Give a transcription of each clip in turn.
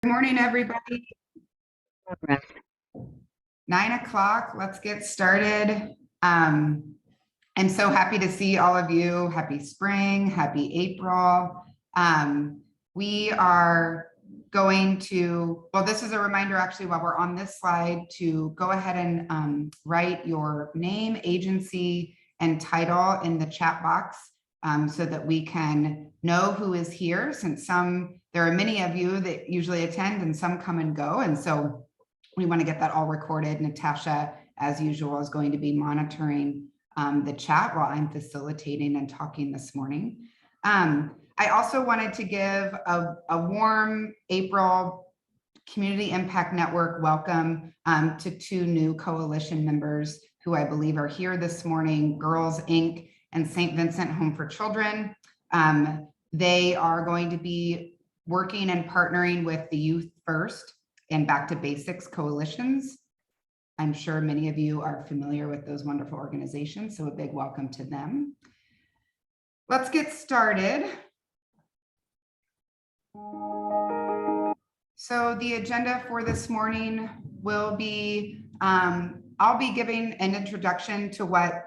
Good morning, everybody. 9 o'clock, let's get started. I'm so happy to see all of you. Happy spring, happy April. We are going to, well, this is a reminder actually while we're on this slide to go ahead and write your name, agency, and title in the chat box so that we can know who is here, since there are many of you that usually attend and some come and go. And so we want to get that all recorded. Natasha, as usual, is going to be monitoring the chat while I'm facilitating and talking this morning. I also wanted to give a warm April Community Impact Network welcome to two new coalition members who I believe are here this morning, Girls Inc. and St. Vincent Home for Children. They are going to be working and partnering with the Youth First and Back to Basics coalitions. I'm sure many of you are familiar with those wonderful organizations, so a big welcome to them. Let's get started. So the agenda for this morning will be, I'll be giving an introduction to what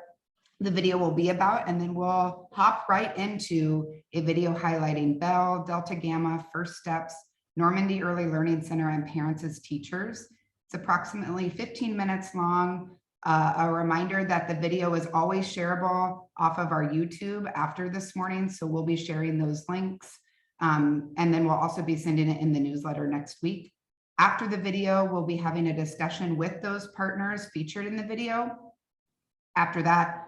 the video will be about, and then we'll hop right into a video highlighting Bell, Delta Gamma, First Steps, Normandy Early Learning Center, and parents as teachers. It's approximately 15 minutes long. A reminder that the video is always shareable off of our YouTube after this morning, so we'll be sharing those links. And then we'll also be sending it in the newsletter next week. After the video, we'll be having a discussion with those partners featured in the video. After that,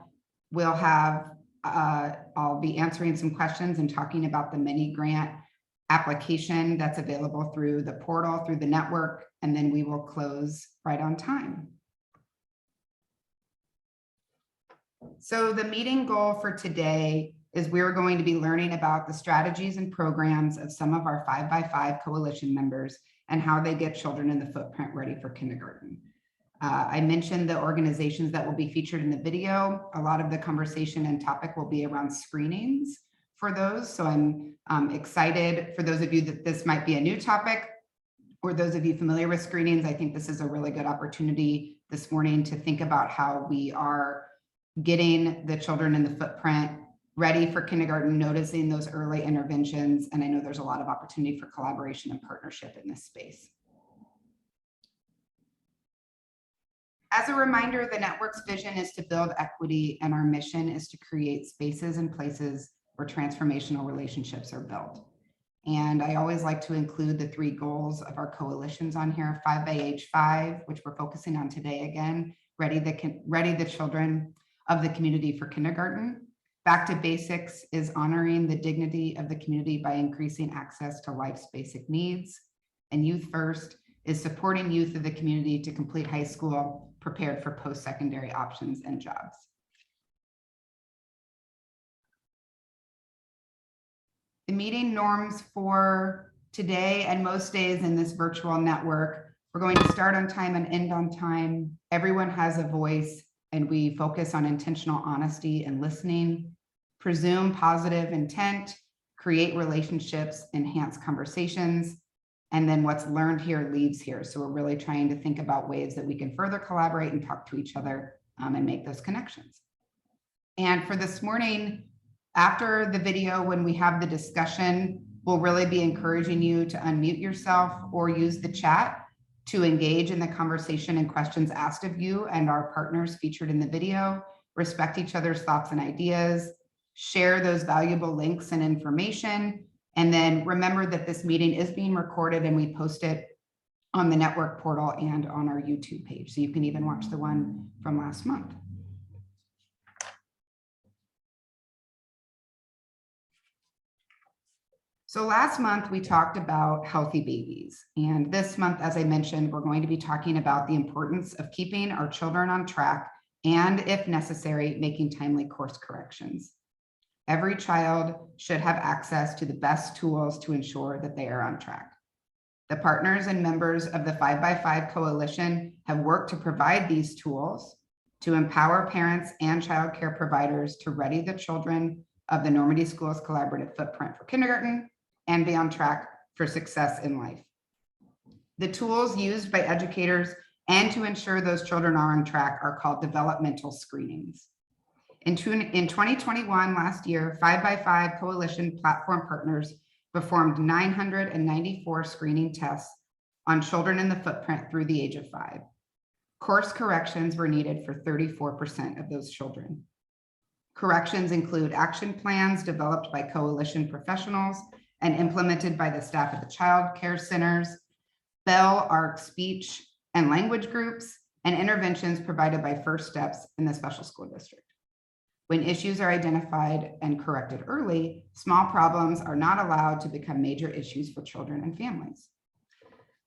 we'll have, I'll be answering some questions and talking about the mini grant application that's available through the portal, through the network, and then we will close right on time. So the meeting goal for today is we're going to be learning about the strategies and programs of some of our 5x5 coalition members and how they get children in the footprint ready for kindergarten. I mentioned the organizations that will be featured in the video. A lot of the conversation and topic will be around screenings for those. So I'm excited for those of you that this might be a new topic, or those of you familiar with screenings. I think this is a really good opportunity this morning to think about how we are getting the children in the footprint ready for kindergarten, noticing those early interventions. And I know there's a lot of opportunity for collaboration and partnership in this space. As a reminder, the network's vision is to build equity, and our mission is to create spaces and places where transformational relationships are built. And I always like to include the 3 goals of our coalitions on here: 5x5, which we're focusing on today again, ready the children of the community for kindergarten. Back to Basics is honoring the dignity of the community by increasing access to life's basic needs. And Youth First is supporting youth of the community to complete high school prepared for post-secondary options and jobs. The meeting norms for today and most days in this virtual network: we're going to start on time and end on time. Everyone has a voice, and we focus on intentional honesty and listening, presume positive intent, create relationships, enhance conversations, and then what's learned here leaves here. So we're really trying to think about ways that we can further collaborate and talk to each other and make those connections. And for this morning, after the video, when we have the discussion, we'll really be encouraging you to unmute yourself or use the chat to engage in the conversation and questions asked of you and our partners featured in the video. Respect each other's thoughts and ideas, share those valuable links and information. And then remember that this meeting is being recorded and we post it on the network portal and on our YouTube page. So you can even watch the one from last month. So last month we talked about healthy babies. And this month, as I mentioned, we're going to be talking about the importance of keeping our children on track and, if necessary, making timely course corrections. Every child should have access to the best tools to ensure that they are on track. The partners and members of the 5x5 Coalition have worked to provide these tools to empower parents and child care providers to ready the children of the Normandy Schools Collaborative Footprint for kindergarten and be on track for success in life. The tools used by educators and to ensure those children are on track are called developmental screenings. In 2021, last year, 5x5 Coalition platform partners performed 994 screening tests on children in the footprint through the age of 5. Course corrections were needed for 34% of those children. Corrections include action plans developed by Coalition professionals and implemented by the staff at the child care centers, Bell, ARC speech and language groups, and interventions provided by First Steps in the special school district. When issues are identified and corrected early, small problems are not allowed to become major issues for children and families.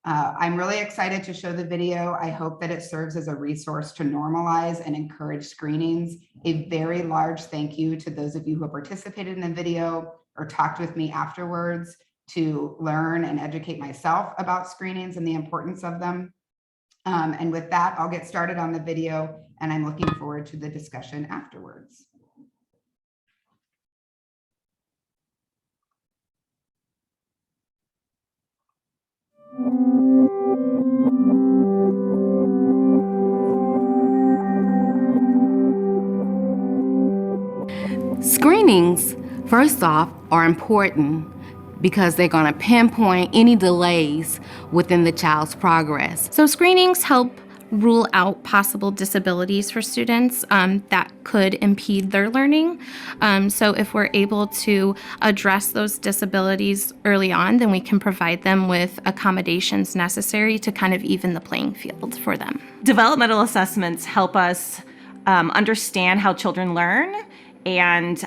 I'm really excited to show the video. I hope that it serves as a resource to normalize and encourage screenings. A very large thank you to those of you who participated in the video or talked with me afterwards to learn and educate myself about screenings and the importance of them. And with that, I'll get started on the video, and I'm looking forward to the discussion afterwards. Screenings, first off, are important because they're going to pinpoint any delays within the child's progress. So screenings help rule out possible disabilities for students that could impede their learning. So if we're able to address those disabilities early on, then we can provide them with accommodations necessary to kind of even the playing field for them. Developmental assessments help us understand how children learn and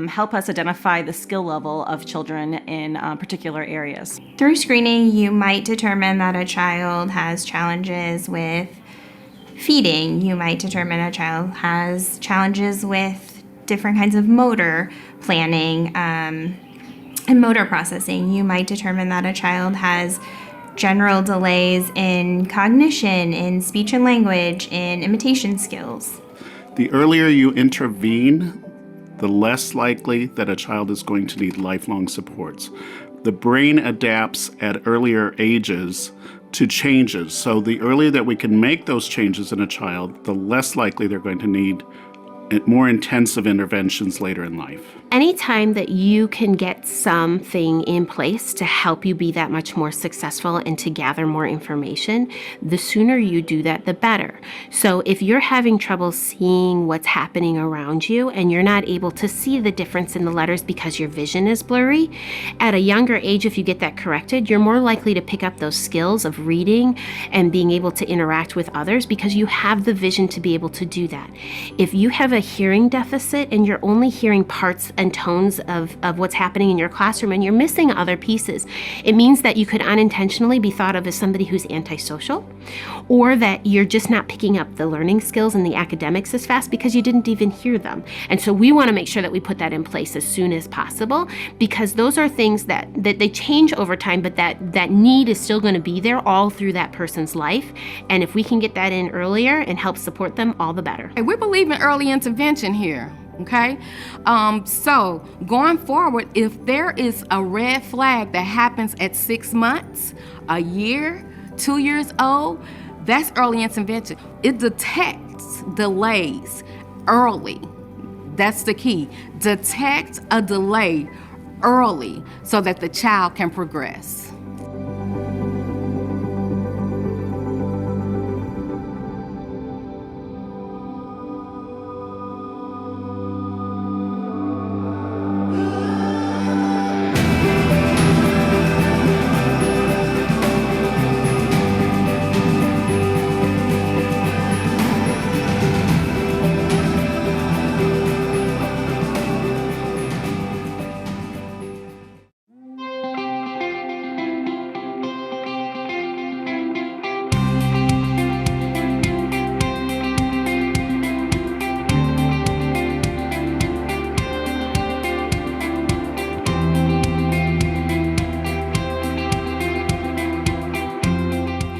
help us identify the skill level of children in particular areas. Through screening, you might determine that a child has challenges with feeding. You might determine a child has challenges with different kinds of motor planning and motor processing. You might determine that a child has general delays in cognition, in speech and language, in imitation skills. The earlier you intervene, the less likely that a child is going to need lifelong supports. The brain adapts at earlier ages to changes. So the earlier that we can make those changes in a child, the less likely they're going to need more intensive interventions later in life. Anytime that you can get something in place to help you be that much more successful and to gather more information, the sooner you do that, the better. So if you're having trouble seeing what's happening around you and you're not able to see the difference in the letters because your vision is blurry, at a younger age, if you get that corrected, you're more likely to pick up those skills of reading and being able to interact with others because you have the vision to be able to do that. If you have a hearing deficit and you're only hearing parts and tones of what's happening in your classroom and you're missing other pieces, it means that you could unintentionally be thought of as somebody who's antisocial, or that you're just not picking up the learning skills and the academics as fast because you didn't even hear them. And so we want to make sure that we put that in place as soon as possible, because those are things that they change over time, but that need is still going to be there all through that person's life. And if we can get that in earlier and help support them, all the better. We believe in early intervention here. Okay, so going forward, if there is a red flag that happens at 6 months, a year, 2 years old, that's early intervention. It detects delays early. That's the key. Detect a delay early so that the child can progress.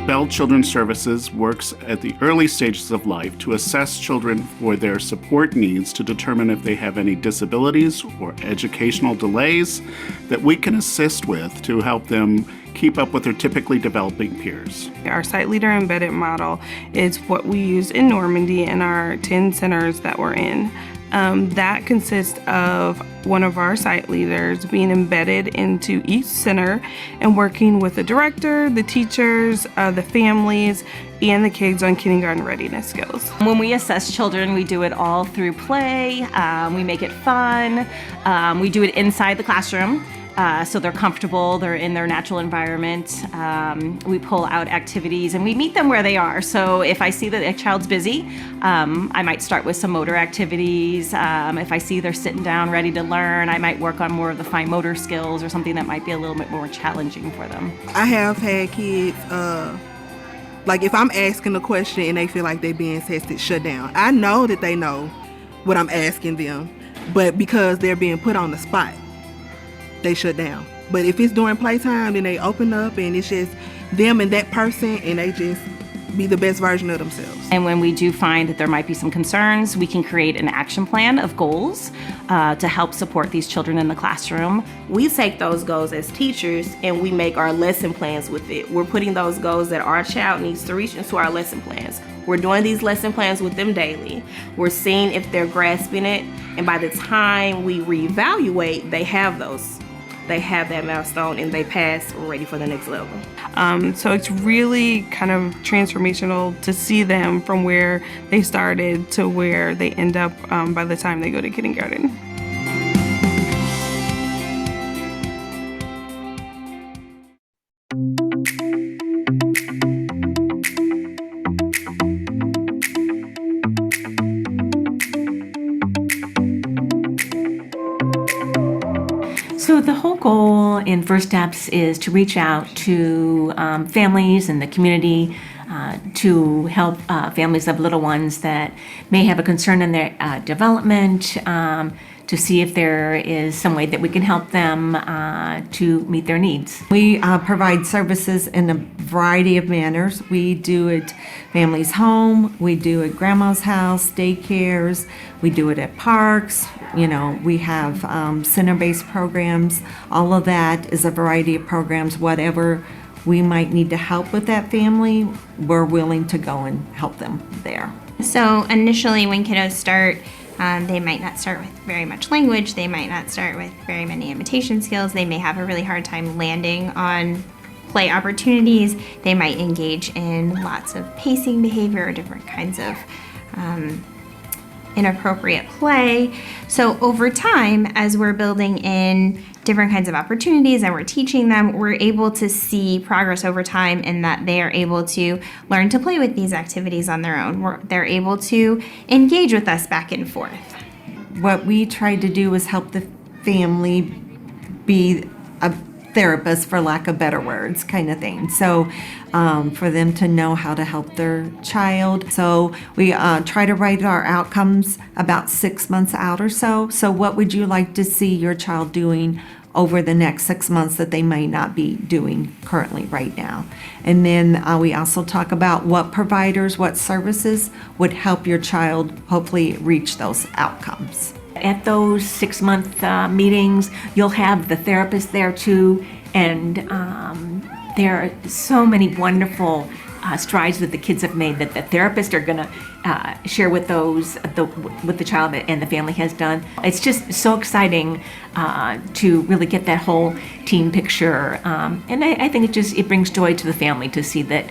Bell Children's Services works at the early stages of life to assess children for their support needs to determine if they have any disabilities or educational delays that we can assist with to help them keep up with their typically developing peers. Our site leader embedded model is what we use in Normandy in our 10 centers that we're in. That consists of one of our site leaders being embedded into each center and working with the director, the teachers, the families, and the kids on kindergarten readiness skills. When we assess children, we do it all through play. We make it fun. We do it inside the classroom. So they're comfortable, they're in their natural environment. We pull out activities and we meet them where they are. So if I see that a child's busy, I might start with some motor activities. If I see they're sitting down ready to learn, I might work on more of the fine motor skills or something that might be a little bit more challenging for them. I have had kids, like if I'm asking a question and they feel like they're being tested, shut down. I know that they know what I'm asking them, but because they're being put on the spot, they shut down. But if it's during playtime, then they open up and it's just them and that person and they just be the best version of themselves. And when we do find that there might be some concerns, we can create an action plan of goals to help support these children in the classroom. We take those goals as teachers and we make our lesson plans with it. We're putting those goals that our child needs to reach into our lesson plans. We're doing these lesson plans with them daily. We're seeing if they're grasping it, and by the time we reevaluate, they have that milestone and they pass, ready for the next level. So it's really kind of transformational to see them from where they started to where they end up by the time they go to kindergarten. So the whole goal in First Steps is to reach out to families and the community to help families of little ones that may have a concern in their development, to see if there is some way that we can help them to meet their needs. We provide services in a variety of manners. We do it family's home, we do it grandma's house, daycares, we do it at parks. You know, we have center-based programs. All of that is a variety of programs. Whatever we might need to help with that family, we're willing to go and help them there. So initially when kiddos start, they might not start with very much language, they might not start with very many imitation skills, they may have a really hard time landing on play opportunities, they might engage in lots of pacing behavior or different kinds of inappropriate play. So over time, as we're building in different kinds of opportunities and we're teaching them, we're able to see progress over time in that they are able to learn to play with these activities on their own. They're able to engage with us back and forth. What we tried to do was help the family be a therapist, for lack of better words, kind of thing. So for them to know how to help their child. So we try to write our outcomes about 6 months out or so. So what would you like to see your child doing over the next 6 months that they may not be doing currently right now? And then we also talk about what providers, what services would help your child hopefully reach those outcomes. At those 6-month meetings, you'll have the therapist there too, and there are so many wonderful strides that the kids have made that the therapists are going to share with with the child and the family has done. It's just so exciting to really get that whole team picture, and I think it brings joy to the family to see that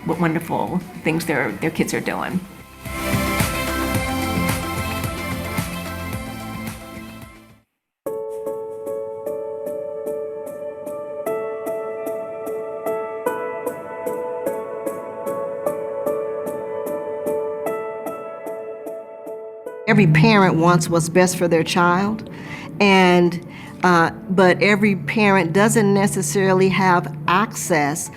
what wonderful things their kids are doing. Every parent wants what's best for their child, and but every parent doesn't necessarily have access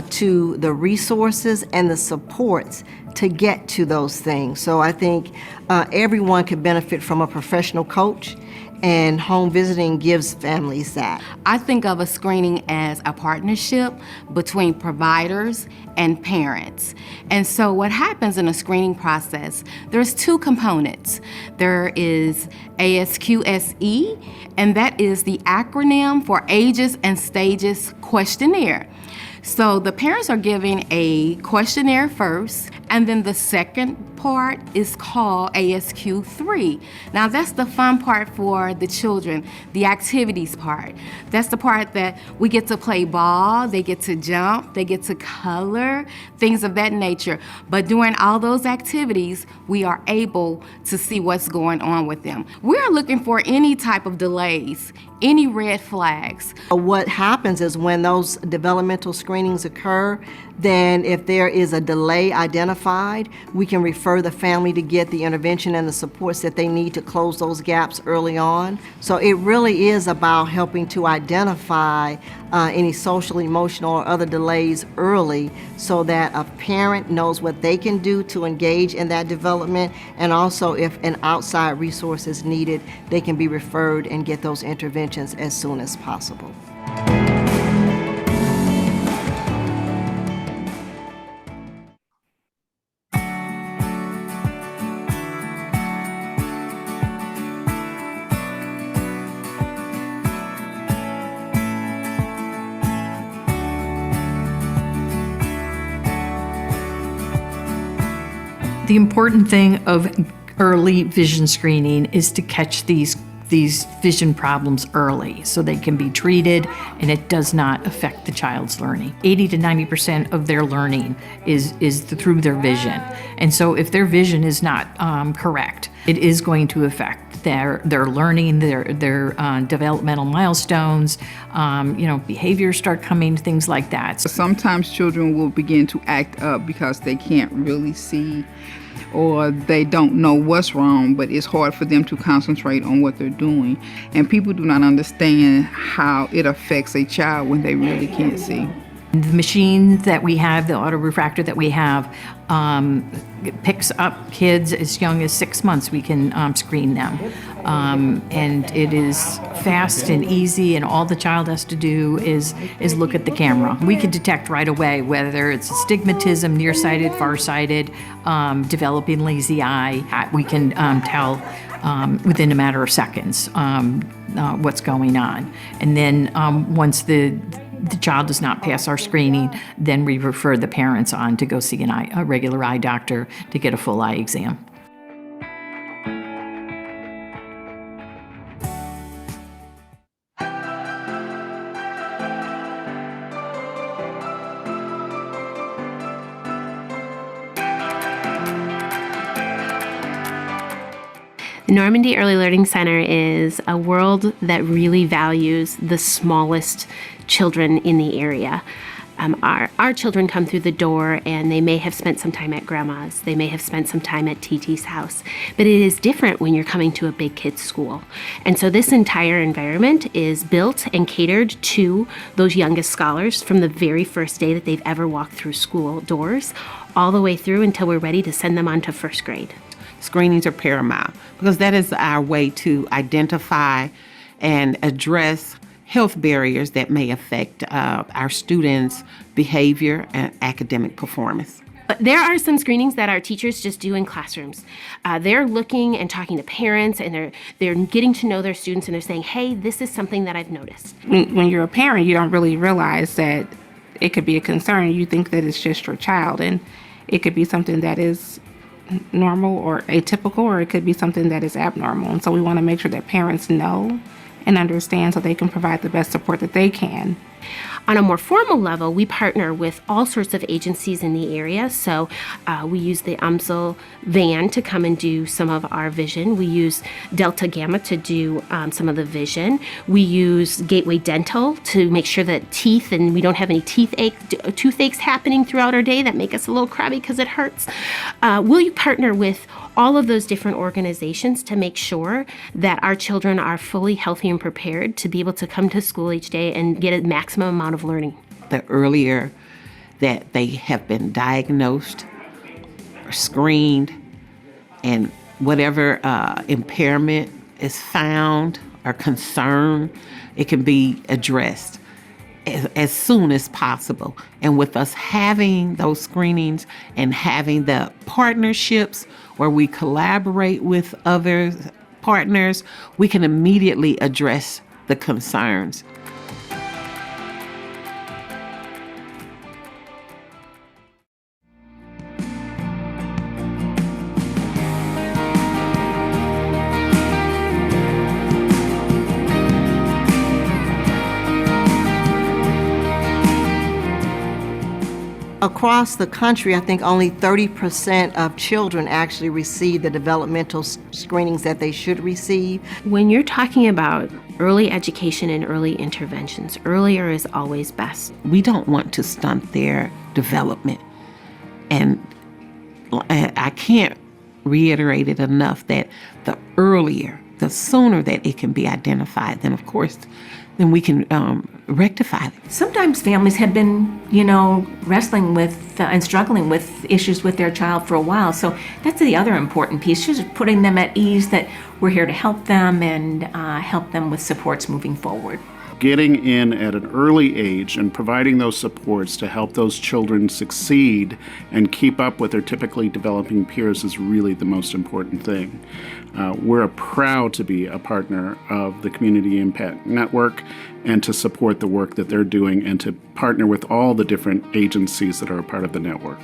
to the resources and the supports to get to those things. So I think everyone could benefit from a professional coach, and home visiting gives families that? I think of a screening as a partnership between providers and parents. And so what happens in a screening process, there's two components. There is ASQSE, and that is the acronym for Ages and Stages Questionnaire. So the parents are given a questionnaire first, and then the second part is called ASQ3. Now that's the fun part for the children, the activities part. That's the part that we get to play ball, they get to jump, they get to color, things of that nature. But during all those activities, we are able to see what's going on with them. We're looking for any type of delays, any red flags. What happens is when those developmental screenings occur, then if there is a delay identified, we can refer the family to get the intervention and the supports that they need to close those gaps early on. So it really is about helping to identify any social, emotional, or other delays early so that a parent knows what they can do to engage in that development, and also if an outside resource is needed, they can be referred and get those interventions as soon as possible. The important thing of early vision screening is to catch these vision problems early so they can be treated and it does not affect the child's learning. 80 to 90% of their learning is through their vision. And so if their vision is not correct, it is going to affect their learning, their developmental milestones, behaviors start coming, things like that. Sometimes children will begin to act up because they can't really see or they don't know what's wrong, but it's hard for them to concentrate on what they're doing. And people do not understand how it affects a child when they really can't see. The machine that we have, the autorefractor that we have, it picks up kids as young as 6 months. We can screen them. And it is fast and easy, and all the child has to do is look at the camera. We can detect right away whether it's astigmatism, nearsighted, farsighted, developing lazy eye. We can tell within a matter of seconds what's going on. And then once the child does not pass our screening, then we refer the parents on to go see a regular eye doctor to get a full eye exam. The Normandy Early Learning Center is a world that really values the smallest children in the area. Our children come through the door and they may have spent some time at grandma's, they may have spent some time at TT's house, but it is different when you're coming to a big kids school. And so this entire environment is built and catered to those youngest scholars from the very first day that they've ever walked through school doors, all the way through until we're ready to send them on to first grade. Screenings are paramount because that is our way to identify and address health barriers that may affect our students' behavior and academic performance. But there are some screenings that our teachers just do in classrooms. They're looking and talking to parents, and they're getting to know their students, and they're saying, hey, this is something that I've noticed. When you're a parent, you don't really realize that it could be a concern. You think that it's just your child, and it could be something that is normal or atypical, or it could be something that is abnormal. And so we want to make sure that parents know and understand so they can provide the best support that they can. On a more formal level, we partner with all sorts of agencies in the area. So we use the UMSL van to come and do some of our vision. We use Delta Gamma to do some of the vision. We use Gateway Dental to make sure that teeth, and we don't have any toothaches happening throughout our day that make us a little crabby because it hurts. We'll partner with all of those different organizations to make sure that our children are fully healthy and prepared to be able to come to school each day and get a maximum amount of learning. The earlier that they have been diagnosed or screened, and whatever impairment is found or concern, it can be addressed as soon as possible. And with us having those screenings and having the partnerships where we collaborate with other partners, we can immediately address the concerns. Across the country, I think only 30% of children actually receive the developmental screenings that they should receive. When you're talking about early education and early interventions, earlier is always best. We don't want to stunt their development. And I can't reiterate it enough that the earlier, the sooner that it can be identified, then of course, then we can rectify it. Sometimes families have been, wrestling with and struggling with issues with their child for a while. So that's the other important piece, just putting them at ease that we're here to help them and help them with supports moving forward. Getting in at an early age and providing those supports to help those children succeed and keep up with their typically developing peers is really the most important thing. We're proud to be a partner of the Community Impact Network and to support the work that they're doing and to partner with all the different agencies that are a part of the network.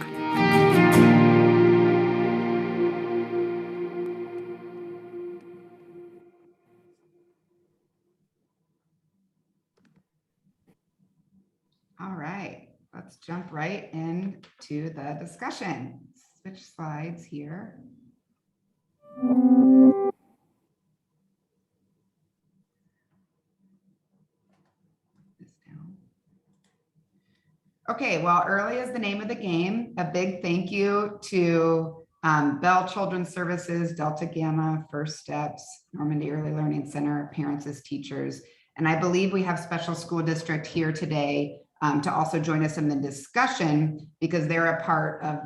All right, let's jump right into the discussion. Switch slides here. Okay, well, early is the name of the game. A big thank you to Bell Children's Services, Delta Gamma, First Steps, Normandy Early Learning Center, parents as teachers. And I believe we have Special School District here today to also join us in the discussion because they're a part of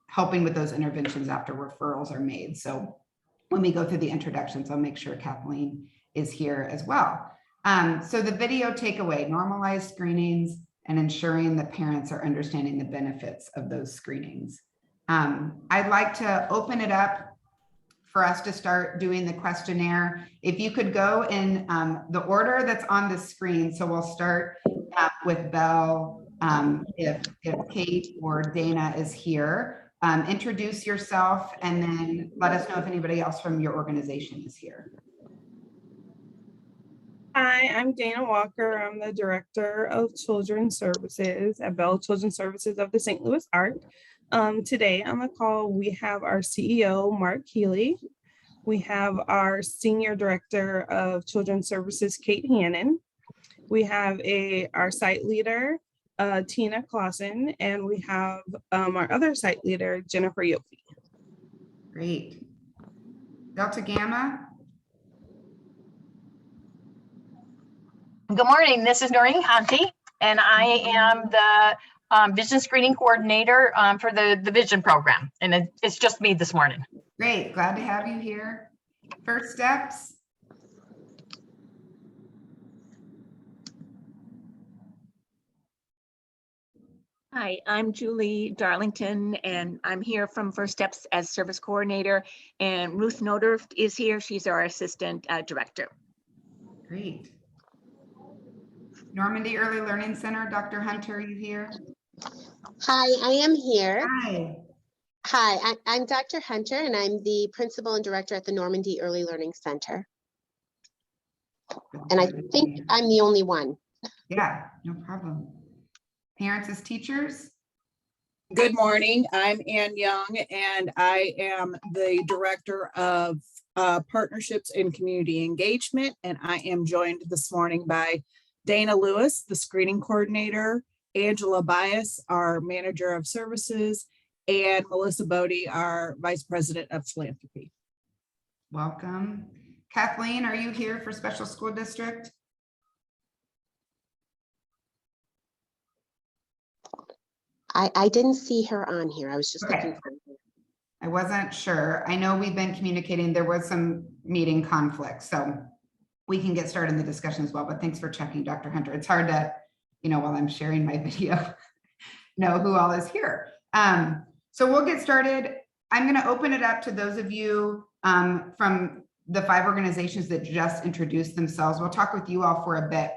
helping with those interventions after referrals are made. So when we go through the introductions, I'll make sure Kathleen is here as well. So the video takeaway, normalized screenings and ensuring that parents are understanding the benefits of those screenings. I'd like to open it up for us to start doing the questionnaire. If you could go in the order that's on the screen. So we'll start with Belle, if Kate or Dana is here. Introduce yourself and then let us know if anybody else from your organization is here. Hi, I'm Dana Walker. I'm the Director of Children's Services at Bell Children's Services of the St. Louis Arc. Today on the call, we have our CEO, Mark Healy. We have our Senior Director of Children's Services, Kate Hannon. We have our site leader, Tina Clausen, and we have our other site leader, Jennifer Yofi. Great. Delta Gamma. Good morning, this is Noreen Conti, and I am the Vision Screening Coordinator for the Vision program, and it's just me this morning. Great, glad to have you here. First Steps. Hi, I'm Julie Darlington, and I'm here from First Steps as Service Coordinator, and Ruth Nodorf is here. She's our Assistant Director. Great. Normandy Early Learning Center, Dr. Hunter, are you here? Hi, I am here. Hi. Hi, I'm Dr. Hunter, and I'm the Principal and Director at the Normandy Early Learning Center. And I think I'm the only one. Yeah, no problem. Parents as teachers? Good morning, I'm Ann Young, and I am the Director of Partnerships and Community Engagement, and I am joined this morning by Dana Lewis, the Screening Coordinator, Angela Bias, our Manager of Services, and Melissa Bodie, our Vice President of Philanthropy. Welcome. Kathleen, are you here for Special School District? I didn't see her on here. I was just looking for her. I wasn't sure. I know we've been communicating. There was some meeting conflict, so we can get started in the discussion as well, but thanks for checking, Dr. Hunter. It's hard to, while I'm sharing my video, know who all is here. So we'll get started. I'm going to open it up to those of you from the 5 organizations that just introduced themselves. We'll talk with you all for a bit.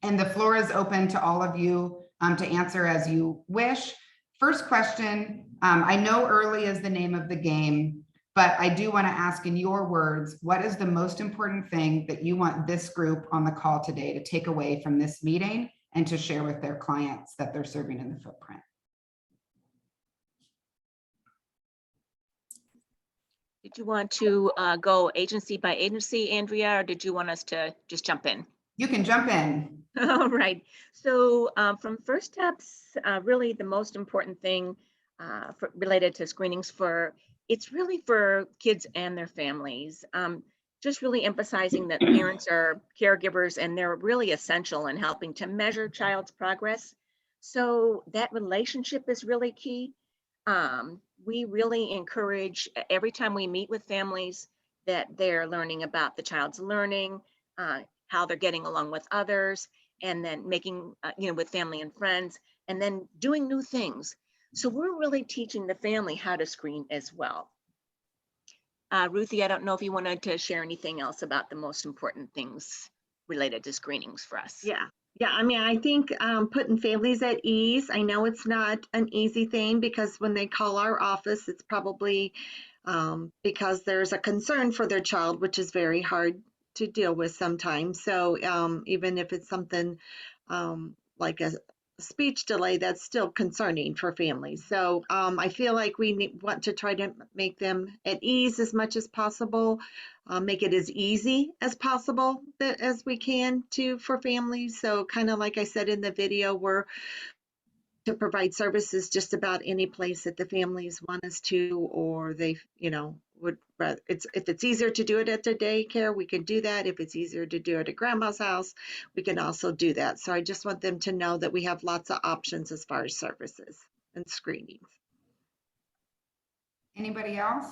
And the floor is open to all of you to answer as you wish. First question, I know early is the name of the game, but I do want to ask in your words, what is the most important thing that you want this group on the call today to take away from this meeting and to share with their clients that they're serving in the footprint? Did you want to go agency by agency, Andrea, or did you want us to just jump in? You can jump in. All right. So from First Steps, really the most important thing related to screenings it's really for kids and their families. Just really emphasizing that parents are caregivers and they're really essential in helping to measure child's progress. So that relationship is really key. We really encourage every time we meet with families that they're learning about the child's learning, how they're getting along with others, and then making, with family and friends, and then doing new things. So we're really teaching the family how to screen as well. Ruthie, I don't know if you wanted to share anything else about the most important things related to screenings for us. Yeah. I mean, I think putting families at ease, I know it's not an easy thing because when they call our office, it's probably because there's a concern for their child, which is very hard to deal with sometimes. So even if it's something like a speech delay, that's still concerning for families. So I feel like we want to try to make them at ease as much as possible, make it as easy as possible as we can for families. So kind of like I said in the video, we're to provide services just about any place that the families want us to, or they, would rather. If it's easier to do it at the daycare, we can do that. If it's easier to do it at grandma's house, we can also do that. So I just want them to know that we have lots of options as far as services and screenings. Anybody else?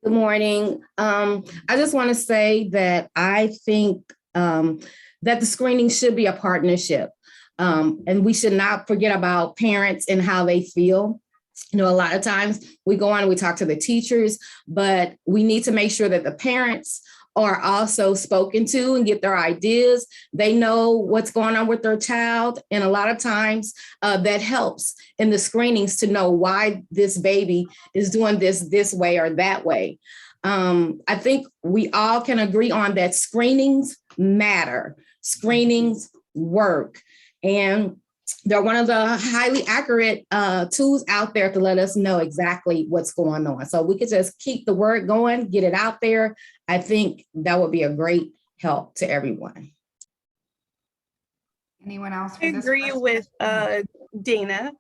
Good morning. I just want to say that I think that the screening should be a partnership. And we should not forget about parents and how they feel. A lot of times we go on and we talk to the teachers, but we need to make sure that the parents are also spoken to and get their ideas. They know what's going on with their child. And a lot of times that helps in the screenings to know why this baby is doing this way or that way. I think we all can agree on that screenings matter. Screenings work. And they're one of the highly accurate tools out there to let us know exactly what's going on. So we could just keep the word going, get it out there. I think that would be a great help to everyone. Anyone else? I agree with Dana.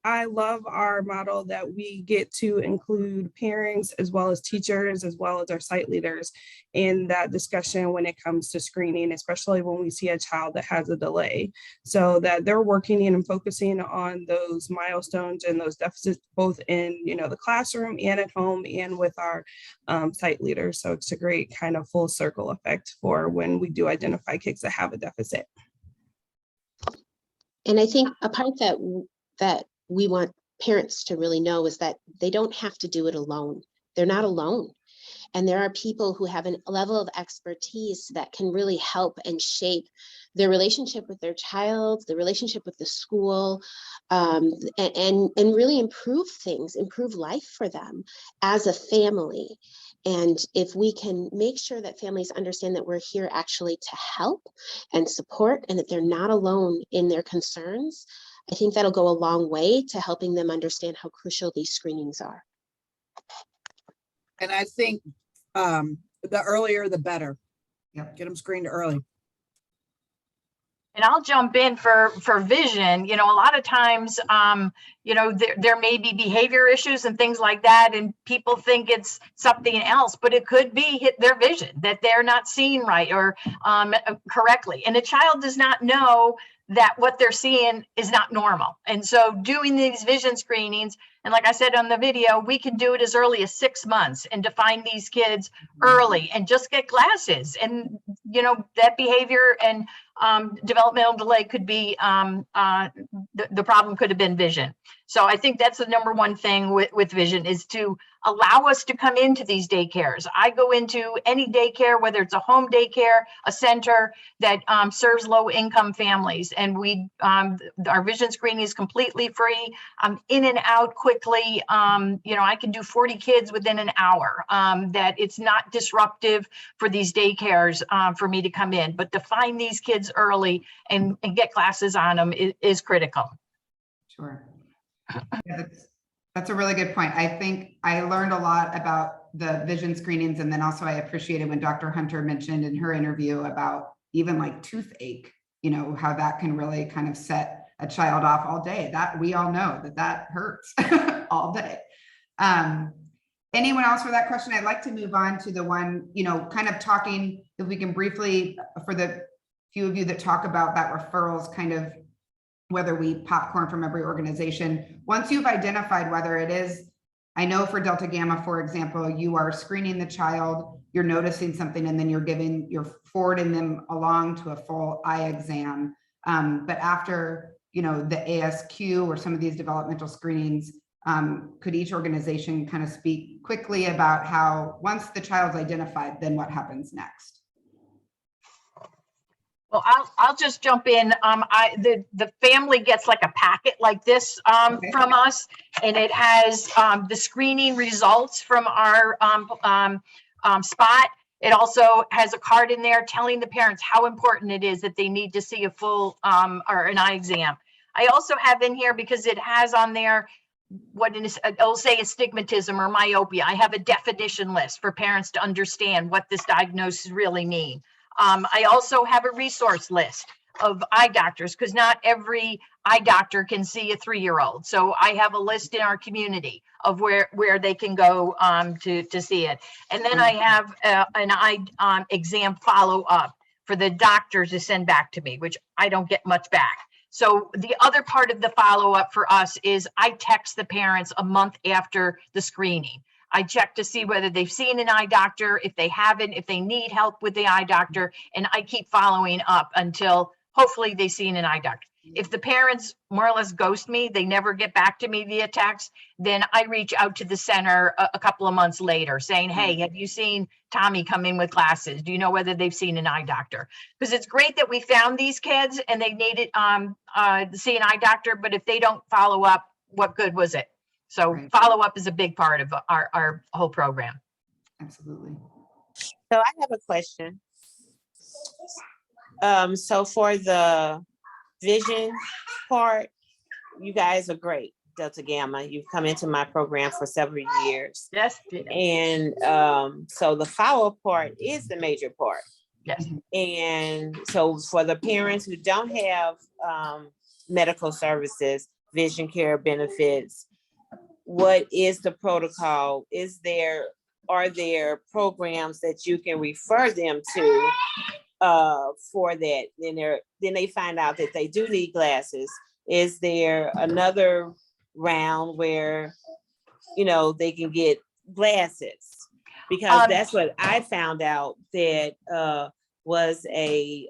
I love our model that we get to include parents as well as teachers, as well as our site leaders in that discussion when it comes to screening, especially when we see a child that has a delay, so that they're working in and focusing on those milestones and those deficits, both in the classroom and at home and with our site leaders. So it's a great kind of full circle effect for when we do identify kids that have a deficit. And I think a part that we want parents to really know is that they don't have to do it alone. They're not alone. And there are people who have a level of expertise that can really help and shape their relationship with their child, the relationship with the school, and really improve life for them as a family. And if we can make sure that families understand that we're here actually to help and support, and that they're not alone in their concerns, I think that'll go a long way to helping them understand how crucial these screenings are. And I think the earlier, the better. Yep. Get them screened early. And I'll jump in for vision. A lot of times, there may be behavior issues and things like that, and people think it's something else, but it could be their vision, that they're not seeing right or correctly. And the child does not know that what they're seeing is not normal. And so doing these vision screenings And like I said on the video, we can do it as early as 6 months and define these kids early and just get glasses. And, you know, that behavior and developmental delay could be, the problem could have been vision. So I think that's the number one thing with vision, is to allow us to come into these daycares. I go into any daycare, whether it's a home daycare, a center that serves low income families. And our vision screening is completely free. I'm in and out quickly. You know, I can do 40 kids within an hour, that it's not disruptive for these daycares for me to come in, but to find these kids early and get classes on them is critical. Sure. Yeah, that's a really good point. I think I learned a lot about the vision screenings, and then also I appreciated when Dr. Hunter mentioned in her interview about even like toothache, you know, how that can really kind of set a child off all day. That we all know that hurts all day. Anyone else for that question? I'd like to move on to the one, you know, kind of talking, if we can briefly, for the few of you that talk about that referrals, kind of whether we popcorn from every organization. Once you've identified whether it is, I know for Delta Gamma, for example, you are screening the child, you're noticing something, and then you're forwarding them along to a full eye exam. But after, you know, the ASQ or some of these developmental screenings, could each organization kind of speak quickly about how, once the child's identified, then what happens next? Well, I'll just jump in. The family gets like a packet like this from us, and it has the screening results from our spot. It also has a card in there telling the parents how important it is that they need to see a full or an eye exam. I also have in here, because it has on there what it'll say astigmatism or myopia. I have a definition list for parents to understand what this diagnosis really means. I also have a resource list of eye doctors, because not every eye doctor can see a 3-year-old. So I have a list in our community of where they can go to see it. And then I have an eye exam follow-up for the doctor to send back to me, which I don't get much back. So the other part of the follow-up for us is I text the parents a month after the screening. I check to see whether they've seen an eye doctor, if they haven't, if they need help with the eye doctor, and I keep following up until hopefully they've seen an eye doctor. If the parents more or less ghost me, they never get back to me via text, then I reach out to the center a couple of months later saying, hey, have you seen Tommy come in with glasses? Do you know whether they've seen an eye doctor? Because it's great that we found these kids and they needed to see an eye doctor, but if they don't follow up, what good was it? So follow-up is a big part of our whole program. Absolutely. So I have a question. So for the vision part, you guys are great, Delta Gamma. You've come into my program for several years. Yes. And so the follow-up part is the major part. Yes. And so for the parents who don't have medical services, vision care benefits, what is the protocol? Are there programs that you can refer them to for that? Then they find out that they do need glasses. Is there another round where, you know, they can get glasses? Because that's what I found out that was a,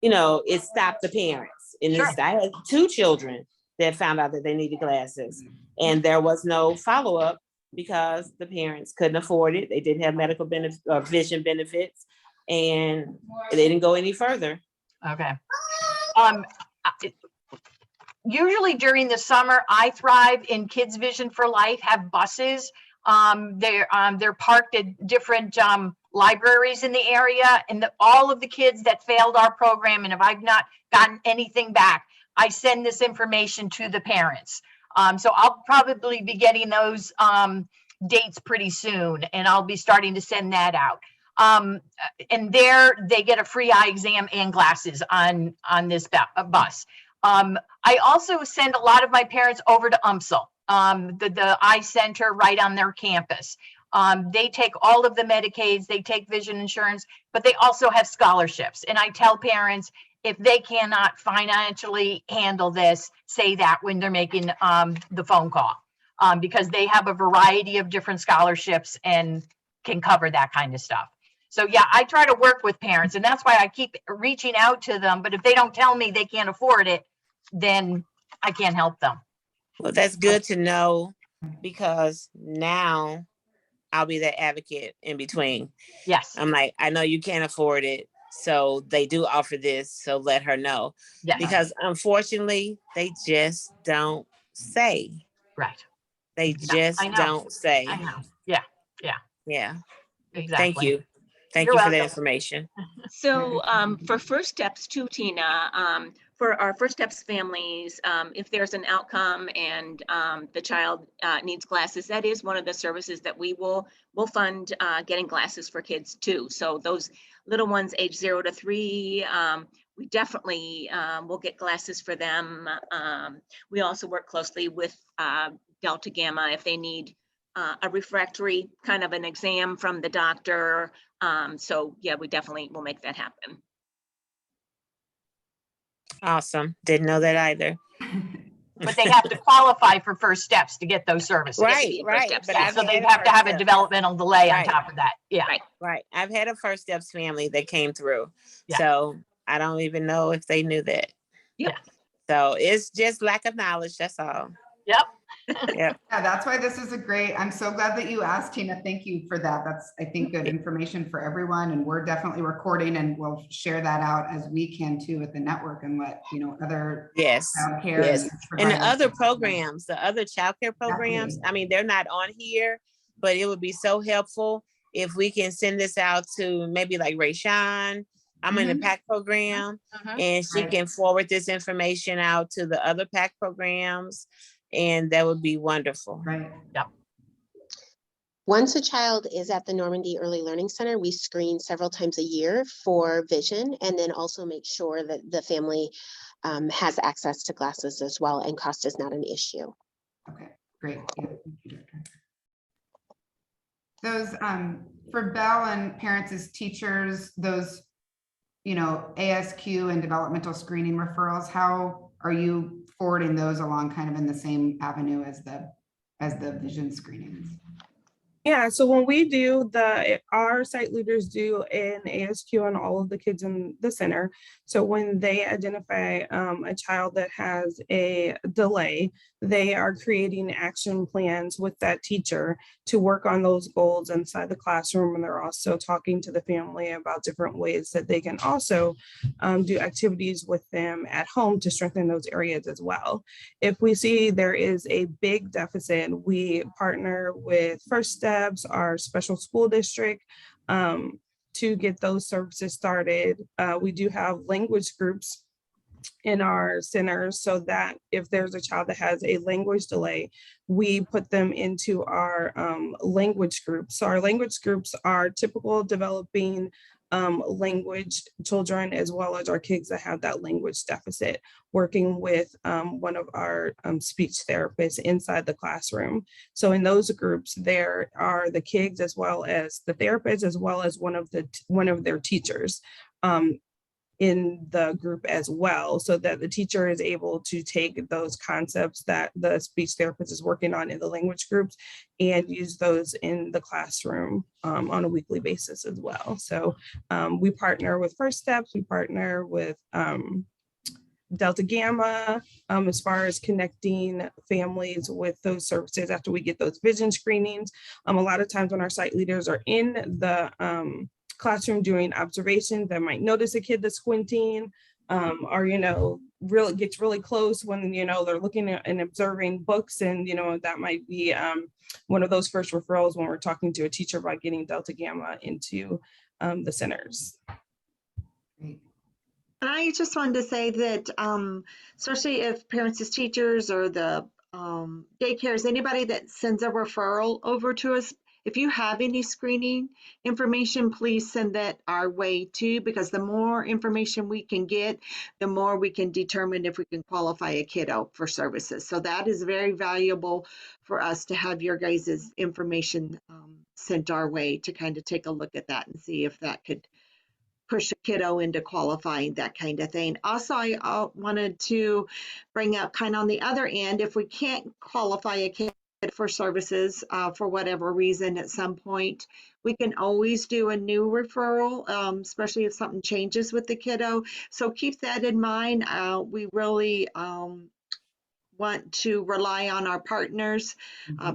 you know, it stopped the parents. And Sure. I had 2 children that found out that they needed glasses, and there was no follow-up because the parents couldn't afford it. They didn't have medical benefits or vision benefits, and they didn't go any further. Okay. Usually during the summer, I Thrive in Kids Vision for Life have buses. They're parked at different libraries in the area, and all of the kids that failed our program, and if I've not gotten anything back, I send this information to the parents. So I'll probably be getting those dates pretty soon, and I'll be starting to send that out. And there they get a free eye exam and glasses on this bus. I also send a lot of my parents over to UMSL, the eye center right on their campus. They take all of the Medicaids, they take vision insurance, but they also have scholarships. And I tell parents, if they cannot financially handle this, say that when they're making the phone call, because they have a variety of different scholarships and can cover that kind of stuff. So yeah, I try to work with parents, and that's why I keep reaching out to them. But if they don't tell me they can't afford it, then I can't help them. Well, that's good to know, because now I'll be the advocate in between. Yes. I'm like, I know you can't afford it, so they do offer this, so let her know. Yes. Because unfortunately, they just don't say. Right. They just don't say. I know. Yeah. Yeah. Yeah. Exactly. Thank you. Thank You're you for the welcome. information. So for First Steps too, Tina, for our First Steps families, if there's an outcome and the child needs glasses, that is one of the services that we'll fund getting glasses for kids too. So those little ones age 0 to 3, we definitely will get glasses for them. We also work closely with Delta Gamma if they need a refractory kind of an exam from the doctor. So yeah, we definitely will make that happen. Awesome. Didn't know that either. But they have to qualify for First Steps to get those services. Right, right. But But I've so they had have to have a First Steps. developmental delay on Right. top of that. Yeah. Right. I've had a First Steps family that came through. Yeah. So I don't even know if they knew that. Yeah. So it's just lack of knowledge. That's all. Yep. Yep. Yeah, that's why this is a great, I'm so glad that you asked, Tina. Thank you for that. That's, I think, good information for everyone. And we're definitely recording, and we'll share that out as we can too with the network, and let, other Yes. childcare Yes. And the providers- other programs, the other childcare programs, I mean, they're not on here, but it would be so helpful if we can send this out to maybe like Rayshawn. I'm in the PAC program, and she can forward this information out to the other PAC programs, and that would be wonderful. Right. Yep. Once a child is at the Normandy Early Learning Center, we screen several times a year for vision, and then also make sure that the family has access to glasses as well, and cost is not an issue. Okay, great. Yeah. Those for Bell and parents as teachers, those ASQ and developmental screening referrals, how are you forwarding those along kind of in the same avenue as the vision screenings? Yeah, so when we do our site leaders do an ASQ on all of the kids in the center. So when they identify a child that has a delay, they are creating action plans with that teacher to work on those goals inside the classroom. And they're also talking to the family about different ways that they can also do activities with them at home to strengthen those areas as well. If we see there is a big deficit, we partner with First Steps, our special school district, to get those services started. We do have language groups in our centers, so that if there's a child that has a language delay, we put them into our language groups. So our language groups are typical developing language children, as well as our kids that have that language deficit, working with one of our speech therapists inside the classroom. So in those groups, there are the kids as well as the therapists, as well as one of their teachers in the group as well, so that the teacher is able to take those concepts that the speech therapist is working on in the language groups and use those in the classroom on a weekly basis as well. So we partner with First Steps, we partner with Delta Gamma as far as connecting families with those services after we get those vision screenings. A lot of times when our site leaders are in the classroom doing observations, that might notice a kid that's squinting, or really gets really close when they're looking at and observing books, and that might be one of those first referrals when we're talking to a teacher about getting Delta Gamma into the centers. And I just wanted to say that especially if parents as teachers or the daycares, anybody that sends a referral over to us, if you have any screening information, please send that our way too, because the more information we can get, the more we can determine if we can qualify a kiddo for services. So that is very valuable for us to have your guys' information sent our way to kind of take a look at that and see if that could push a kiddo into qualifying, that kind of thing. Also, I wanted to bring up kind of on the other end, if we can't qualify a kid for services for whatever reason at some point, we can always do a new referral, especially if something changes with the kiddo. So keep that in mind. We really want to rely on our partners,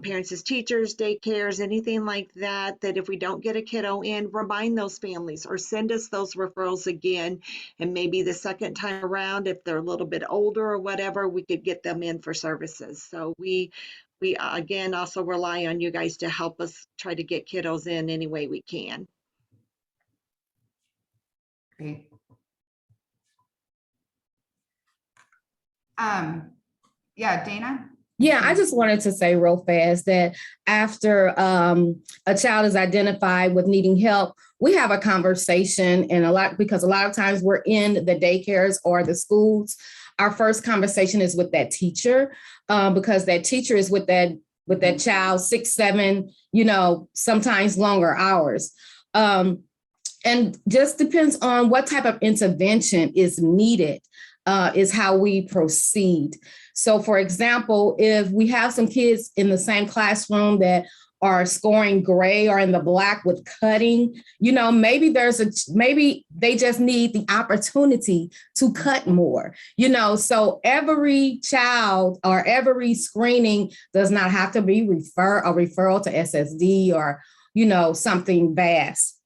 parents as teachers, daycares, anything like that, that if we don't get a kiddo in, remind those families or send us those referrals again. And maybe the second time around, if they're a little bit older or whatever, we could get them in for services. So we again also rely on you guys to help us try to get kiddos in any way we can. Great. Yeah, Dana? Yeah, I just wanted to say real fast that after a child is identified with needing help, we have a conversation, and because a lot of times we're in the daycares or the schools. Our first conversation is with that teacher, because that teacher is with that child 6, 7, sometimes longer hours. And just depends on what type of intervention is needed, is how we proceed. So for example, if we have some kids in the same classroom that are scoring gray or in the black with cutting, maybe they just need the opportunity to cut more, so every child or every screening does not have to be a referral to SSD or, something vast.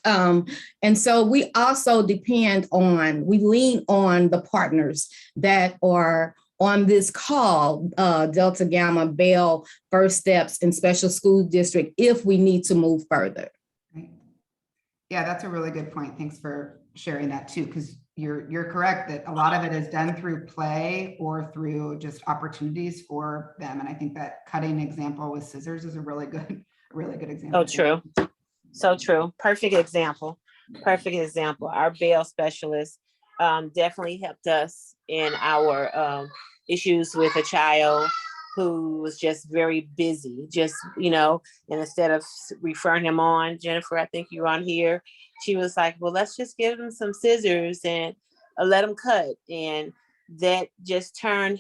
And so we also we lean on the partners that are on this call, Delta Gamma, Bell, First Steps, and Special School District, if we need to move further. Right. Yeah, that's a really good point. Thanks for sharing that too, because you're correct that a lot of it is done through play or through just opportunities for them. And I think that cutting example with scissors is a really good example. Oh, true. So true. Perfect example. Our bail specialist definitely helped us in our issues with a child who was just very busy, and instead of referring him on, Jennifer, I think you're on here, she was like, well, let's just give him some scissors and let him cut. And that just turned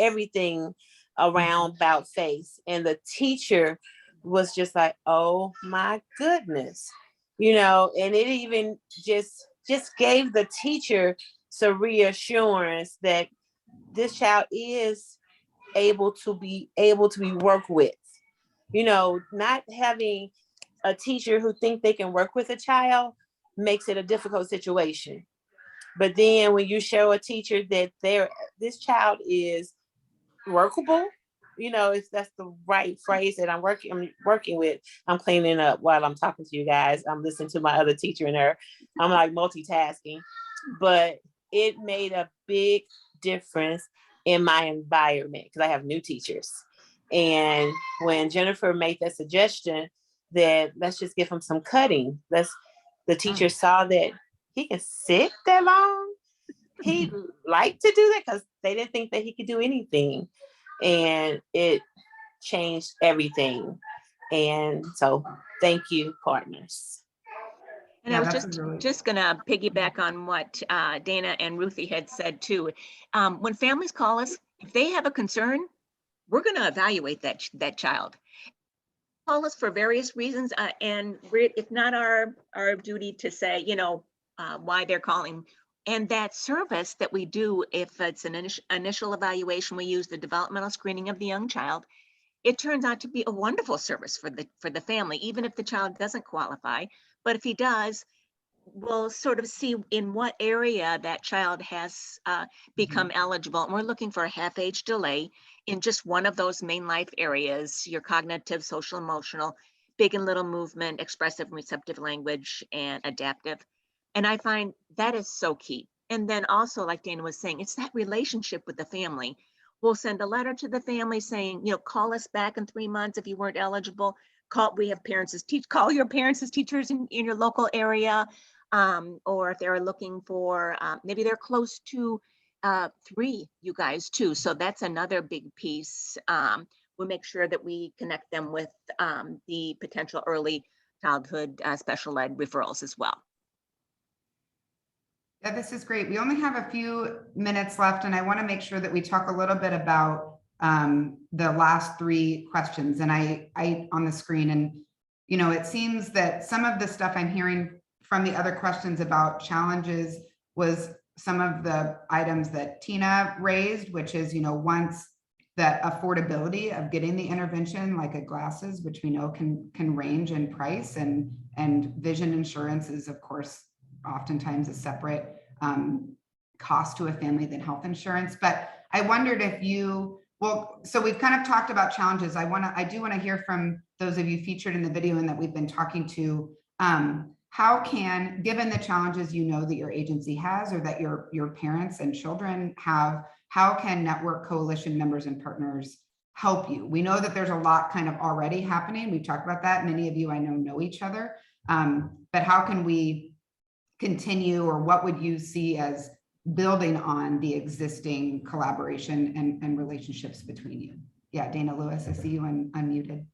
everything around about face. And the teacher was just like, oh my goodness, and it even just gave the teacher some reassurance that this child is able to be worked with, not having a teacher who think they can work with a child makes it a difficult situation. But then when you show a teacher that this child is workable, if that's the right phrase that I'm working with. I'm cleaning up while I'm talking to you guys. I'm listening to my other teacher in there. I'm like multitasking, but it made a big difference in my environment because I have new teachers. And when Jennifer made that suggestion that let's just give him some cutting, the teacher saw that he can sit that long. He liked to do that because they didn't think that he could do anything. And it changed everything. And so thank you, partners. And I was just going to piggyback on what Dana and Ruthie had said too. When families call us, if they have a concern, we're going to evaluate that child. Call us for various reasons, and it's not our duty to say, why they're calling. And that service that we do, if it's an initial evaluation, we use the developmental screening of the young child. It turns out to be a wonderful service for the family, even if the child doesn't qualify. But if he does, we'll sort of see in what area that child has become eligible. And we're looking for a half-age delay in just one of those main life areas: your cognitive, social, emotional, big and little movement, expressive and receptive language, and adaptive. And I find that is so key. And then also, like Dana was saying, it's that relationship with the family. We'll send a letter to the family saying, call us back in 3 months if you weren't eligible. We have parents as call your parents as teachers in your local area. Or if they're looking for, maybe they're close to 3, you guys too. So that's another big piece. We'll make sure that we connect them with the potential early childhood special ed referrals as well. Yeah, this is great. We only have a few minutes left, and I want to make sure that we talk a little bit about the last three questions. And I on the screen, and it seems that some of the stuff I'm hearing from the other questions about challenges was some of the items that Tina raised, which is, once that affordability of getting the intervention, like a glasses, which we know can range in price, and vision insurance is, of course, oftentimes a separate cost to a family than health insurance. But I wondered if so we've kind of talked about challenges. I do want to hear from those of you featured in the video and that we've been talking to, how can, given the challenges that your agency has, or that your parents and children have, how can network coalition members and partners help you? We know that there's a lot kind of already happening. We've talked about that. Many of you I know each other, but how can we continue, or what would you see as building on the existing collaboration and relationships between you? Yeah, Dana Lewis, I see you unmuted.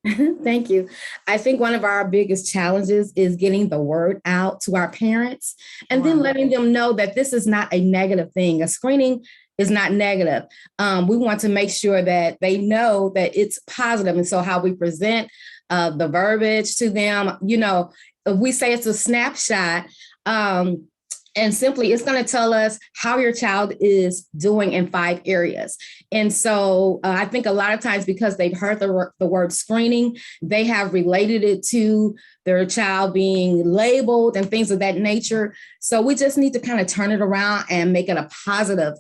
Thank you. I think one of our biggest challenges is getting the word out to our parents, and then letting them know that this is not a negative thing. A screening is not negative. We want to make sure that they know that it's positive. And so how we present the verbiage to them, if we say it's a snapshot, and simply it's going to tell us how your child is doing in 5 areas. And so I think a lot of times, because they've heard the word screening, they have related it to their child being labeled and things of that nature. So we just need to kind of turn it around and make it a positive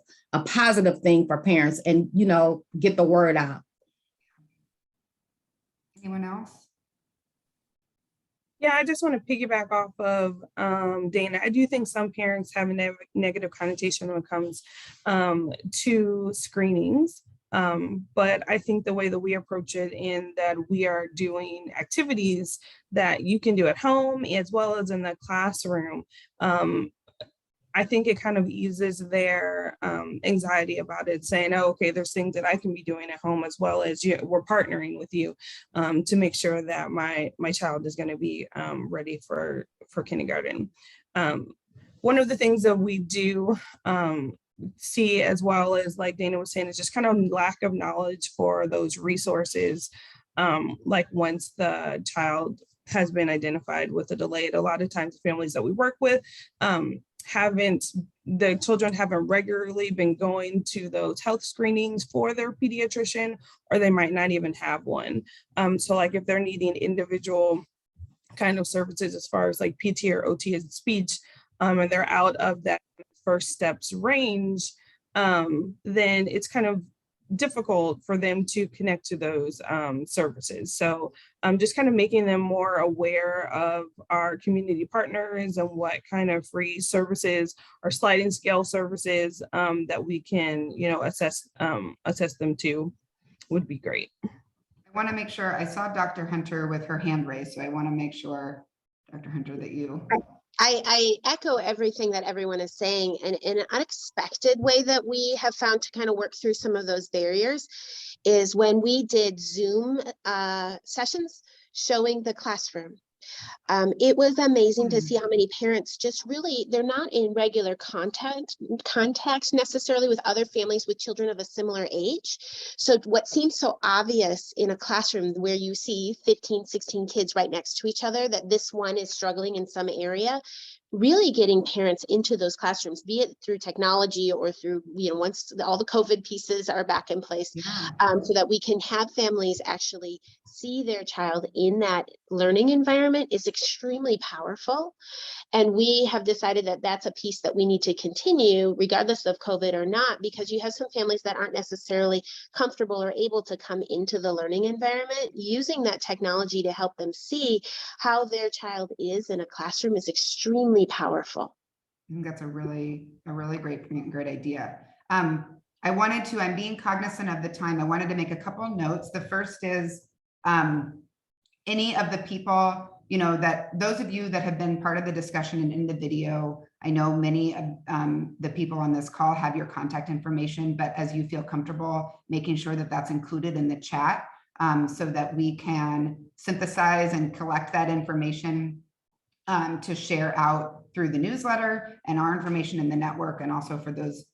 thing for parents, and, get the word out. Anyone else? Yeah, I just want to piggyback off of Dana. I do think some parents have a negative connotation when it comes to screenings. But I think the way that we approach it, in that we are doing activities that you can do at home as well as in the classroom, I think it kind of eases their anxiety about it, saying, oh, okay, there's things that I can be doing at home, as well as we're partnering with you to make sure that my child is going to be ready for kindergarten. One of the things that we do see, as well as, like Dana was saying, is just kind of lack of knowledge for those resources. Like, once the child has been identified with a delay, a lot of times families that we work with, the children haven't regularly been going to those health screenings for their pediatrician, or they might not even have one. So like, if they're needing individual kind of services as far as like PT or OT as speech, and they're out of that first steps range, then it's kind of difficult for them to connect to those services. So just kind of making them more aware of our community partners and what kind of free services or sliding scale services that we can, assess them to, would be great. I want to make sure, I saw Dr. Hunter with her hand raised, so I want to make sure, Dr. Hunter, that you... I echo everything that everyone is saying, and in an unexpected way that we have found to kind of work through some of those barriers is when we did Zoom sessions showing the classroom. It was amazing to see how many parents just really, they're not in regular contact necessarily with other families with children of a similar age. So what seems so obvious in a classroom where you see 15, 16 kids right next to each other, that this one is struggling in some area, really getting parents into those classrooms, be it through technology or through, once all the COVID pieces are back in place, so that we can have families actually see their child in that learning environment, is extremely powerful. And we have decided that that's a piece that we need to continue regardless of COVID or not, because you have some families that aren't necessarily comfortable or able to come into the learning environment. Using that technology to help them see how their child is in a classroom is extremely powerful. I think that's a really great idea. I'm being cognizant of the time. I wanted to make a couple of notes. The first is any of the people, that those of you that have been part of the discussion and in the video, I know many of the people on this call have your contact information, but as you feel comfortable, making sure that that's included in the chat so that we can synthesize and collect that information to share out through the newsletter and our information in the network. And also for those,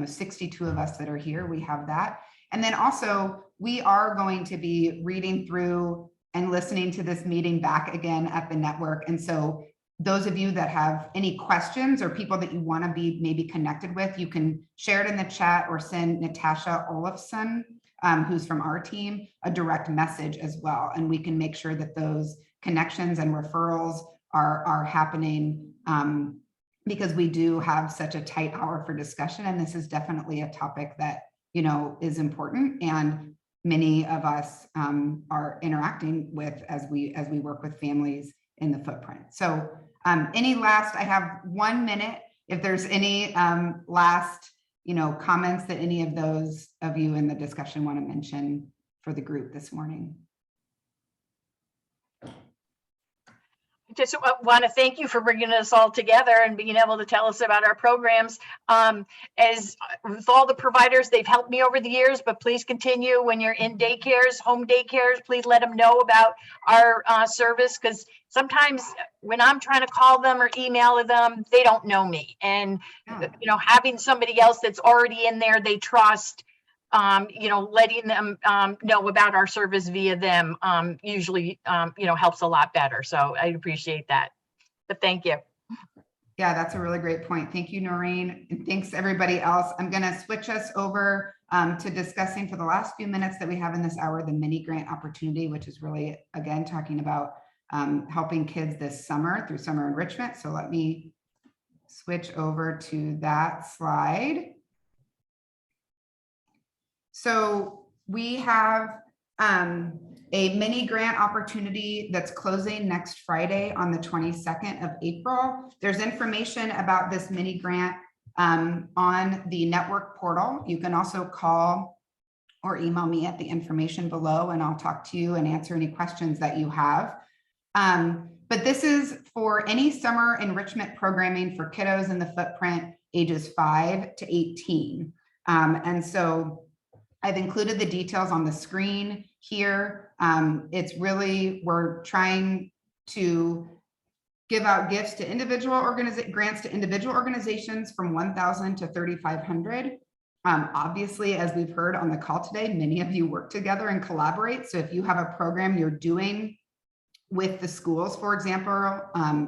62 of us that are here, we have that. And then also we are going to be reading through and listening to this meeting back again at the network. And so those of you that have any questions or people that you want to be maybe connected with, you can share it in the chat or send Natasha Olafson, who's from our team, a direct message as well. And we can make sure that those connections and referrals are happening, because we do have such a tight hour for discussion. And this is definitely a topic that, is important. And many of us are interacting with as we work with families in the footprint. So I have 1 minute. If there's any last, comments that any of those of you in the discussion want to mention for the group this morning. Just want to thank you for bringing us all together and being able to tell us about our programs. As with all the providers, they've helped me over the years, but please continue when you're in daycares, home daycares, please let them know about our service, because sometimes when I'm trying to call them or email them, they don't know me. And, having somebody else that's already in there, they trust, letting them know about our service via them usually, helps a lot better. So I appreciate that. But thank you. Yeah, that's a really great point. Thank you, Noreen. And thanks everybody else. I'm going to switch us over to discussing for the last few minutes that we have in this hour, the mini grant opportunity, which is really, again, talking about helping kids this summer through summer enrichment. So let me switch over to that slide. So we have a mini grant opportunity that's closing next Friday on the 22nd of April. There's information about this mini grant on the network portal. You can also call or email me at the information below, and I'll talk to you and answer any questions that you have. But this is for any summer enrichment programming for kiddos in the footprint ages 5 to 18. And so I've included the details on the screen here. It's really, we're trying to give out gifts to individual grants to individual organizations from 1,000 to 3,500. Obviously, as we've heard on the call today, many of you work together and collaborate. So if you have a program you're doing with the schools, for example,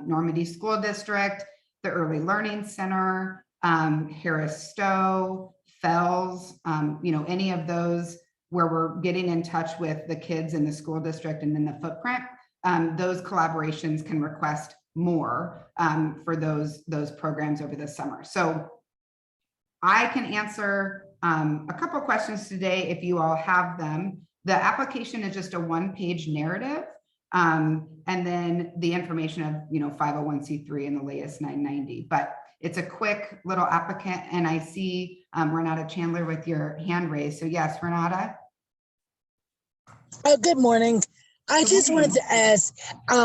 Normandy School District, the Early Learning Center, Harris Stowe, Fells, any of those where we're getting in touch with the kids in the school district and in the footprint, those collaborations can request more for those programs over the summer. So I can answer a couple questions today if you all have them. The application is just a one-page narrative, and then the information of 501c3 and the latest 990. But it's a quick little applicant, and I see Renata Chandler with your hand raised. So yes, Renata. Good morning. I just wanted to ask,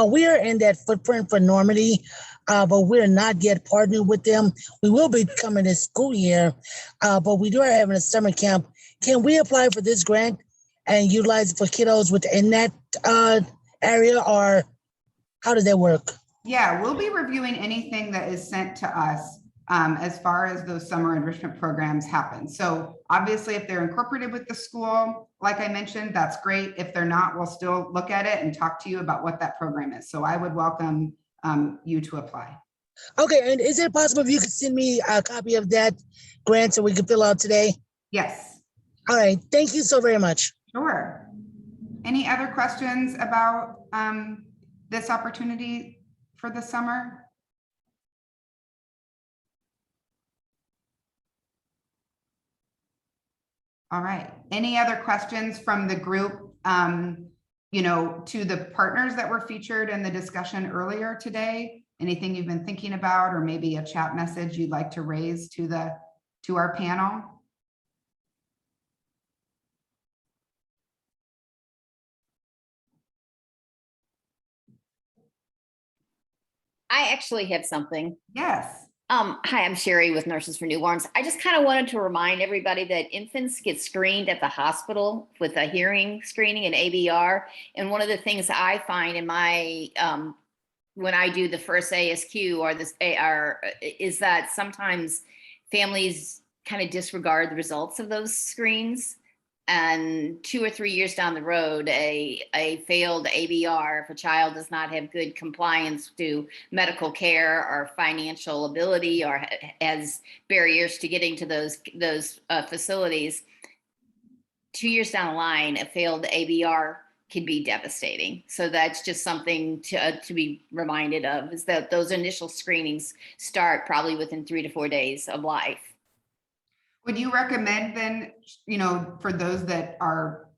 we are in that footprint for Normandy, but we're not yet partnered with them. We will be coming this school year, but we are having a summer camp. Can we apply for this grant and utilize it for kiddos within that area, or how does that work? Yeah, we'll be reviewing anything that is sent to us as far as those summer enrichment programs happen. So obviously, if they're incorporated with the school, like I mentioned, that's great. If they're not, we'll still look at it and talk to you about what that program is. So I would welcome you to apply. Okay, and is it possible if you could send me a copy of that grant so we can fill out today? Yes. All right, thank you so very much. Sure. Any other questions about this opportunity for the summer? All right. Any other questions from the group, to the partners that were featured in the discussion earlier today? Anything you've been thinking about, or maybe a chat message you'd like to raise to our panel? I actually have something. Yes. Hi, I'm Sherry with Nurses for Newborns. I just kind of wanted to remind everybody that infants get screened at the hospital with a hearing screening and ABR. And one of the things I find in my when I do the first ASQ or this AR is that sometimes families kind of disregard the results of those screens. And 2 or 3 years down the road, a failed ABR, if a child does not have good compliance to medical care or financial ability or has barriers to getting to those facilities, 2 years down the line, a failed ABR can be devastating. So that's just something to be reminded of, is that those initial screenings start probably within 3 to 4 days of life. Would you recommend then, for those that are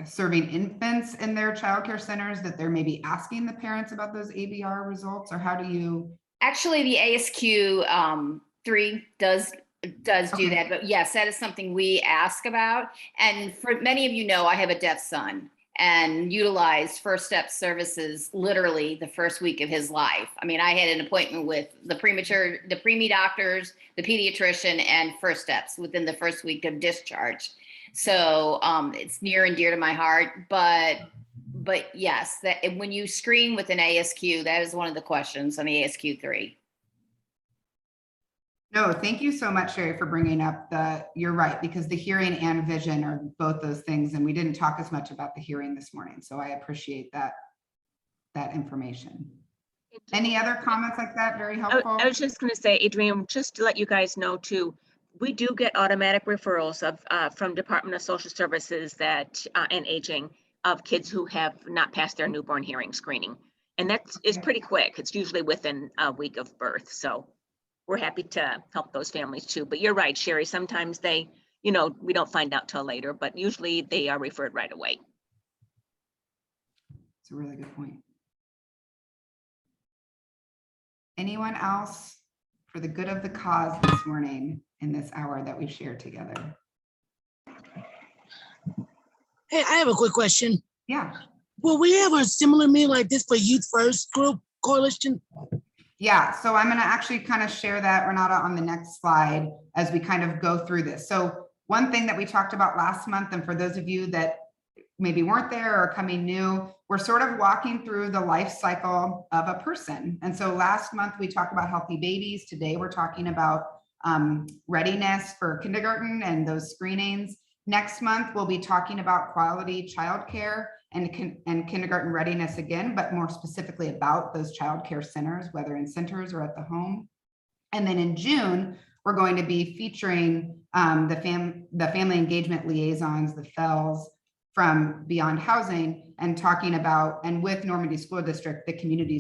serving infants in their childcare centers, that they're maybe asking the parents about those ABR results, or how do you? Actually, the ASQ 3 does do that, but yes, that is something we ask about. And for many of you know, I have a deaf son and utilized First Step services literally the first week of his life. I mean, I had an appointment with the preemie doctors, the pediatrician, and First Steps within the first week of discharge. So it's near and dear to my heart, but yes, that when you screen with an ASQ, that is one of the questions on the ASQ 3. No, thank you so much, Sherry, for bringing up you're right, because the hearing and vision are both those things, and we didn't talk as much about the hearing this morning. So I appreciate that information. Any other comments like that? Very helpful. I was just going to say, Adrienne, just to let you guys know too, we do get automatic referrals from Department of Social Services and Aging of kids who have not passed their newborn hearing screening. And that is pretty quick. It's usually within a week of birth. So we're happy to help those families too. But you're right, Sherry, sometimes we don't find out till later, but usually they are referred right away. It's a really good point. Anyone else for the good of the cause this morning in this hour that we shared together? Hey, I have a quick question. Yeah. Will we have a similar meeting like this for Youth First Group Coalition? Yeah, so I'm going to actually kind of share that, Renata, on the next slide as we kind of go through this. So one thing that we talked about last month, and for those of you that maybe weren't there or coming new, we're sort of walking through the life cycle of a person. And so last month we talked about healthy babies. Today we're talking about readiness for kindergarten and those screenings. Next month we'll be talking about quality childcare and kindergarten readiness again, but more specifically about those childcare centers, whether in centers or at the home. And then in June, we're going to be featuring the family engagement liaisons, the FELs, from Beyond Housing, and talking about, and with Normandy School District, the community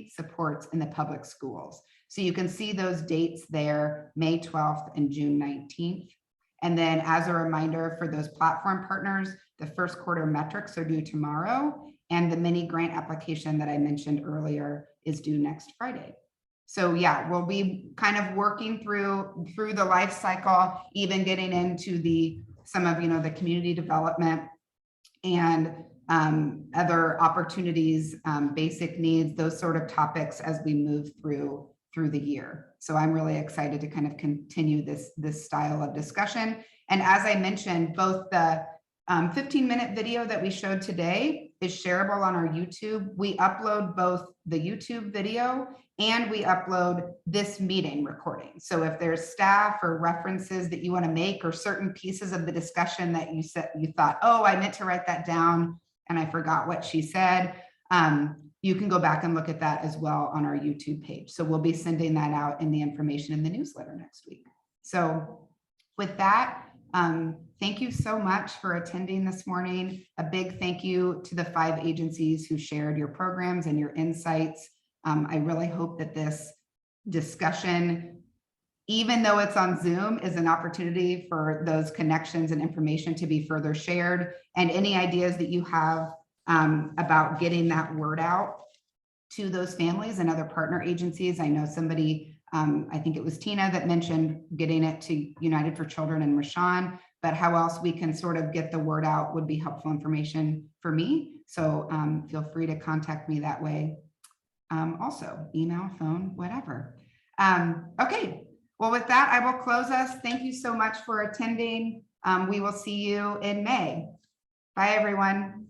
supports in the public schools. So you can see those dates there, May 12th and June 19th. And then as a reminder for those platform partners, the first quarter metrics are due tomorrow, and the mini grant application that I mentioned earlier is due next Friday. So yeah, we'll be kind of working through the life cycle, even getting into some of the community development and other opportunities, basic needs, those sort of topics as we move through the year. So I'm really excited to kind of continue this style of discussion. And as I mentioned, both the 15-minute video that we showed today is shareable on our YouTube. We upload both the YouTube video and we upload this meeting recording. So if there's staff or references that you want to make, or certain pieces of the discussion that you thought, oh, I meant to write that down and I forgot what she said, you can go back and look at that as well on our YouTube page. So we'll be sending that out in the information in the newsletter next week. So with that, thank you so much for attending this morning. A big thank you to the 5 agencies who shared your programs and your insights. I really hope that this discussion, even though it's on Zoom, is an opportunity for those connections and information to be further shared, and any ideas that you have about getting that word out to those families and other partner agencies. I know somebody, I think it was Tina, that mentioned getting it to United for Children and Rashawn, but how else we can sort of get the word out would be helpful information for me. So feel free to contact me that way. Also, email, phone, whatever. Okay, well, with that, I will close us. Thank you so much for attending. We will see you in May. Bye, everyone.